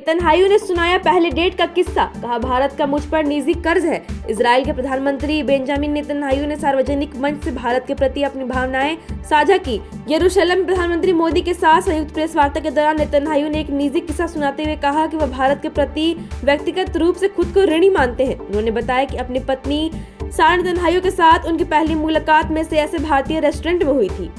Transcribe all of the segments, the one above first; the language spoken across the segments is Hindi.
नेतन्याहू ने सुनाया पहले डेट का किस्सा, कहा भारत का मुझ पर निजी कर्ज है। इजराइल के प्रधानमंत्री बेंजामिन नेतन्याहू ने सार्वजनिक मंच से भारत के प्रति अपनी भावनाएं साझा की। यरूशलेम में प्रधानमंत्री मोदी के साथ संयुक्त प्रेस वार्ता के दौरान नेतन्याहू ने एक निजी किस्सा सुनाते हुए कहा कि वह भारत के प्रति व्यक्तिगत रूप से खुद को ऋणी मानते हैं। उन्होंने बताया कि अपनी पत्नी सारा नेतन्याहू के साथ उनकी पहली मुलाकात में से ऐसे भारतीय रेस्टोरेंट में हुई थी।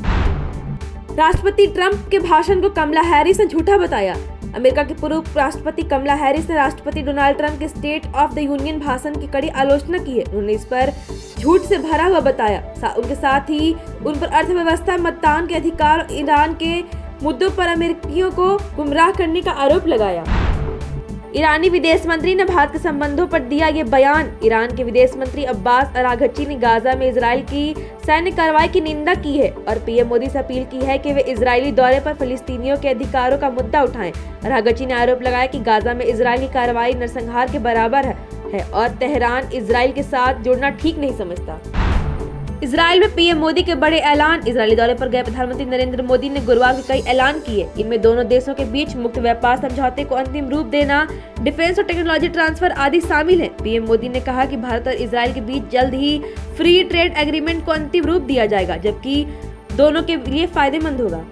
राष्ट्रपति ट्रंप के भाषण को कमला हैरिस ने झूठा बताया। अमेरिका के पूर्व राष्ट्रपति कमला हैरिस ने राष्ट्रपति डोनाल्ड ट्रंप के स्टेट ऑफ द यूनियन भाषण की कड़ी आलोचना की है। उन्होंने इस पर झूठ से भरा हुआ बताया। उनके साथ ही उन पर अर्थव्यवस्था, मतदान के अधिकार और ईरान के मुद्दों पर अमेरिकियों को गुमराह करने का आरोप लगाया। ईरानी विदेश मंत्री ने भारत के संबंधों पर दिया ये बयान। ईरान के विदेश मंत्री अब्बास अराघची ने गाजा में इजराइल की सैन्य कार्रवाई की निंदा की है और पीएम मोदी से अपील की है कि वे इजरायली दौरे पर फिलिस्तीनियों के अधिकारों का मुद्दा उठाएं। अराघची ने आरोप लगाया कि गाजा में इजराइल की कार्रवाई नरसंहार के बराबर है और तेहरान इजराइल के साथ जुड़ना ठीक नहीं समझता। इजराइल में पीएम मोदी के बड़े ऐलान। इजरायली दौरे पर गए प्रधानमंत्री नरेंद्र मोदी ने गुरुवार को कई ऐलान किए। इनमें दोनों देशों के बीच मुक्त व्यापार समझौते को अंतिम रूप देना, डिफेंस और टेक्नोलॉजी ट्रांसफर आदि शामिल है। पीएम मोदी ने कहा कि भारत और इजराइल के बीच जल्द ही फ्री ट्रेड एग्रीमेंट को अंतिम रूप दिया जाएगा, जबकि दोनों के लिए फायदेमंद होगा।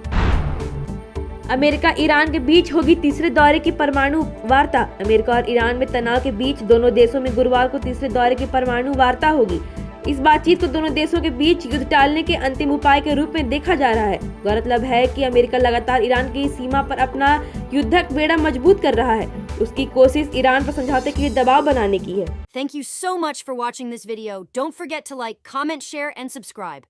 अमेरिका ईरान के बीच होगी तीसरे दौरे की परमाणु वार्ता। अमेरिका और ईरान में तनाव के बीच दोनों देशों में गुरुवार को तीसरे दौरे की परमाणु वार्ता होगी। इस बातचीत को दोनों देशों के बीच युद्ध टालने के अंतिम उपाय के रूप में देखा जा रहा है। गौरतलब है कि अमेरिका लगातार ईरान की सीमा पर अपना युद्धक बेड़ा मजबूत कर रहा है। उसकी कोशिश ईरान पर समझौते के लिए दबाव बनाने की है। Thank you so much for watching this video. Don't forget to like, comment, share and subscribe.